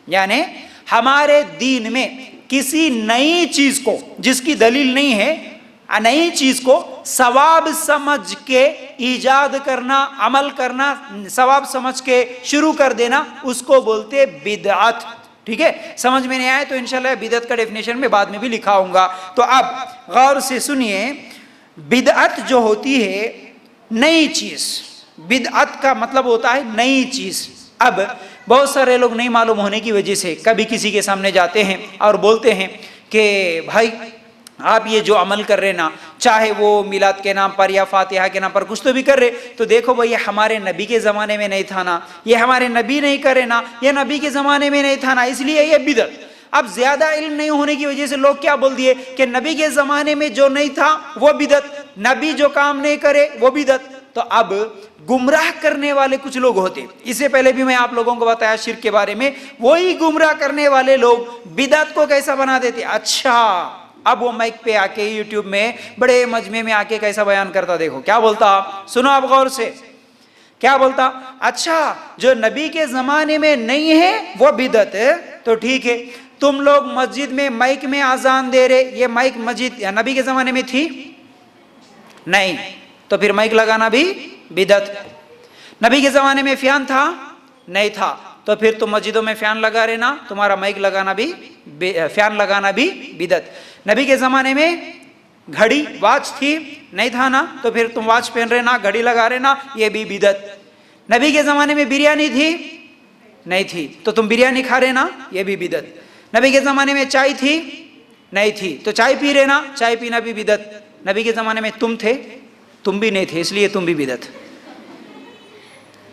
یعنی ہمارے دین میں کسی نئی چیز کو جس کی دلیل نہیں ہے، نئی چیز کو ثواب سمجھ کے ایجاد کرنا، عمل کرنا، ثواب سمجھ کے شروع کر دینا، اس کو بولتے بدعت. ٹھیک ہے، سمجھ میں نہیں آئے تو انشاءاللہ بدعت کا ڈیفینیشن میں بعد میں بھی لکھا ہوں گا. تو اب غور سے سنیے، بدعت جو ہوتی ہے نئی چیز، بدعت کا مطلب ہوتا ہے نئی چیز. اب بہت سارے لوگ نہیں معلوم ہونے کی وجہ سے کبھی کسی کے سامنے جاتے ہیں اور بولتے ہیں کہ بھائی آپ یہ جو عمل کر رہے نا، چاہے وہ میلاد کے نام پر یا فاتحہ کے نام پر کچھ تو بھی کر رہے، تو دیکھو بھائی یہ ہمارے نبی کے زمانے میں نہیں تھا نا، یہ ہمارے نبی نہیں کرے نا، یہ نبی کے زمانے میں نہیں تھا نا، اس لیے یہ بدعت. اب زیادہ علم نہیں ہونے کی وجہ سے لوگ کیا بول دیے کہ نبی کے زمانے میں جو نہیں تھا وہ بدعت، نبی جو کام نہیں کرے وہ بدعت. تو اب گمراہ کرنے والے کچھ لوگ ہوتے، اس سے پہلے بھی میں آپ لوگوں کو بتایا شرک کے بارے میں، وہی گمراہ کرنے والے لوگ بدعت کو کیسا بنا دیتے. اچھا اب وہ مائک پہ آ کے یوٹیوب میں بڑے مجمع میں آ کے کیسا بیان کرتا، دیکھو کیا بولتا، سنو آپ غور سے کیا بولتا. اچھا جو نبی کے زمانے میں نہیں ہے وہ بدعت ہے، تو ٹھیک ہے تم لوگ مسجد میں مائک میں اذان دے رہے، یہ مائک مسجد نبی کے زمانے میں تھی نہیں، تو پھر مائک لگانا بھی بدعت. نبی کے زمانے میں فین تھا نہیں تھا، تو پھر تم مسجدوں میں فین لگا رہے نا، تمہارا مائک لگانا بھی فین لگانا بھی بدعت. نبی کے زمانے میں گھڑی واچ تھی نہیں تھا نا، تو پھر تم واچ پہن رہے نا، گھڑی لگا رہے نا، یہ بھی بدعت. نبی کے زمانے میں بریانی تھی نہیں تھی، تو تم بریانی کھا رہے نا، یہ بھی بدعت. نبی کے زمانے میں چائے تھی نہیں تھی، تو چائے پی رہے نا، چائے پینا بھی بدعت. نبی کے زمانے میں تم تھے، تم بھی نہیں تھے، اس لیے تم بھی بدعت.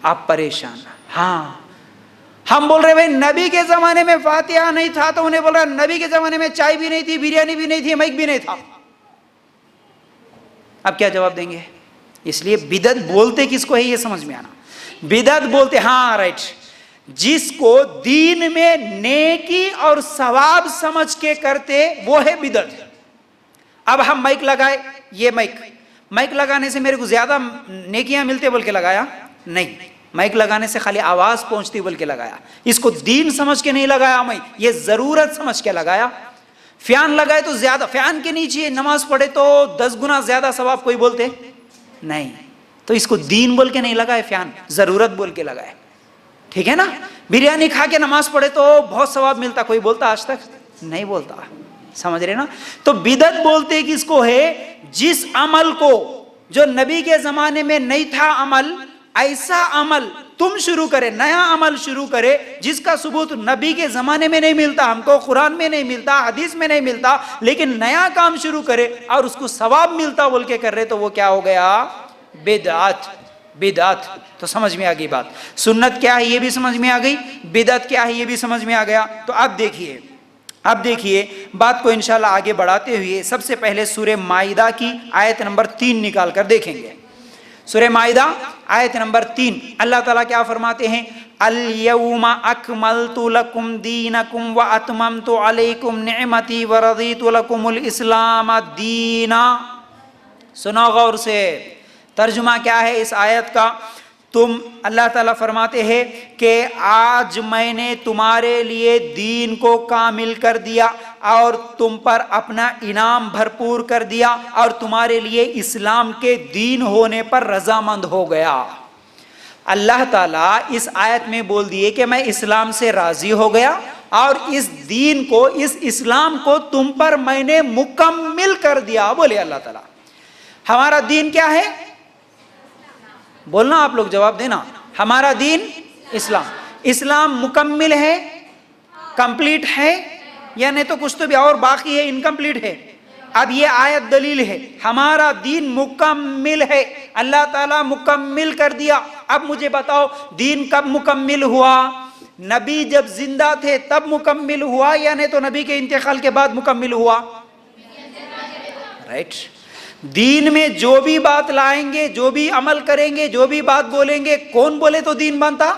آپ پریشان. ہاں ہم بول رہے بھائی نبی کے زمانے میں فاتحہ نہیں تھا، تو انہیں بول رہا نبی کے زمانے میں چائے بھی نہیں تھی، بریانی بھی نہیں تھی، مائک بھی نہیں تھا. اب کیا جواب دیں گے؟ اس لیے بدعت بولتے کس کو ہے یہ سمجھ میں آنا. بدعت بولتے ہاں رائٹ، جس کو دین میں نیکی اور ثواب سمجھ کے کرتے وہ ہے بدعت. اب ہم مائک لگائے، یہ مائک لگانے سے میرے کو زیادہ نیکیاں ملتے بول کے لگایا نہیں، مائک لگانے سے خالی آواز پہنچتی بول کے لگایا. اس کو دین سمجھ کے نہیں لگایا میں، یہ ضرورت سمجھ کے لگایا. فین لگائے تو زیادہ، فین کے نیچے نماز پڑھے تو 10 گنا زیادہ ثواب کوئی بولتے نہیں، تو اس کو دین بول کے نہیں لگائے، فین ضرورت بول کے لگائے. ٹھیک ہے نا. بریانی کھا کے نماز پڑھے تو بہت ثواب ملتا، کوئی بولتا آج تک نہیں بولتا. سمجھ رہے نا. تو بدعت بولتے کس کو ہے؟ جس عمل کو جو نبی کے زمانے میں نہیں تھا عمل، ایسا عمل تم شروع کرے، نیا عمل شروع کرے جس کا ثبوت نبی کے زمانے میں نہیں ملتا، ہم کو قرآن میں نہیں ملتا، حدیث میں نہیں ملتا، لیکن نیا کام شروع کرے اور اس کو ثواب ملتا بول کے کر رہے، تو وہ کیا ہو گیا؟ بدعت. بدعت. تو سمجھ میں آ گئی بات. سنت کیا ہے یہ بھی سمجھ میں آ گئی، بدعت کیا ہے یہ بھی سمجھ میں آ گیا. تو اب دیکھیے بات کو انشاءاللہ آگے بڑھاتے ہوئے سب سے پہلے سورہ مائدہ کی آیت نمبر 3 نکال کر دیکھیں گے. سورہ مائدہ آیت نمبر 3 اللہ تعالیٰ کیا فرماتے ہیں؟ الَّوْمَ أَكْمَلْتُ لَكُمْ دِينَكُمْ وَأَتْمَمْتُ عَلَيْكُمْ نِعْمَتِي وَرَضِيتُ لَكُمُ الْإِسْلَامَ دِينًا. سنو غور سے، ترجمہ کیا ہے اس آیت کا؟ اللہ تعالیٰ فرماتے ہیں کہ آج میں نے تمہارے لیے دین کو کامل کر دیا اور تم پر اپنا انعام بھرپور کر دیا اور تمہارے لیے اسلام کے دین ہونے پر رضامند ہو گیا. اللہ تعالیٰ اس آیت میں بول دیے کہ میں اسلام سے راضی ہو گیا اور اس دین کو، اس اسلام کو تم پر میں نے مکمل کر دیا. بولے اللہ تعالیٰ ہمارا دین کیا ہے؟ بولنا آپ لوگ جواب دینا. ہمارا دین اسلام. اسلام مکمل ہے، کمپلیٹ ہے، یا نہیں تو کچھ تو بھی اور باقی ہے، انکمپلیٹ ہے. اب یہ آیت دلیل ہے ہمارا دین مکمل ہے، اللہ تعالیٰ مکمل کر دیا. اب مجھے بتاؤ دین کب مکمل ہوا؟ نبی جب زندہ تھے تب مکمل ہوا، یا نہیں تو نبی کے انتقال کے بعد مکمل ہوا؟ رائٹ. دین میں جو بھی بات لائیں گے، جو بھی عمل کریں گے، جو بھی بات بولیں گے، کون بولے تو دین بنتا؟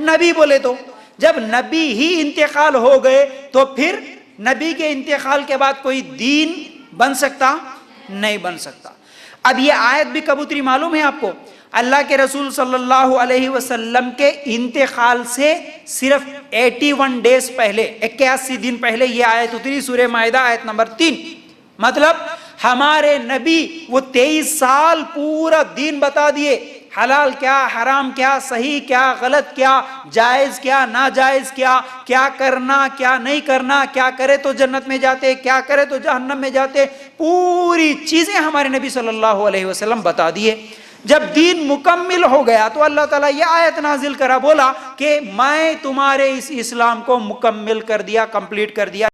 نبی بولے تو. جب نبی ہی انتقال ہو گئے تو پھر نبی کے انتقال کے بعد کوئی دین بن سکتا؟ نہیں بن سکتا. اب یہ آیت بھی کبوتری معلوم ہے آپ کو؟ اللہ کے رسول صلی اللہ علیہ وسلم کے انتقال سے صرف 81 ڈیز پہلے، 81 دن پہلے یہ آیت اتری، سورہ مائدہ آیت نمبر 3۔ مطلب ہمارے نبی وہ 23 سال پورا دین بتا دیے، حلال کیا، حرام کیا، صحیح کیا، غلط کیا، جائز کیا، ناجائز کیا، کیا کرنا کیا نہیں کرنا، کیا کرے تو جنت میں جاتے، کیا کرے تو جہنم میں جاتے، پوری چیزیں ہمارے نبی صلی اللہ علیہ وسلم بتا دیے۔ جب دین مکمل ہو گیا تو اللہ تعالیٰ یہ آیت نازل کرا، بولا کہ میں تمہارے اس اسلام کو مکمل کر دیا، کمپلیٹ کر دیا۔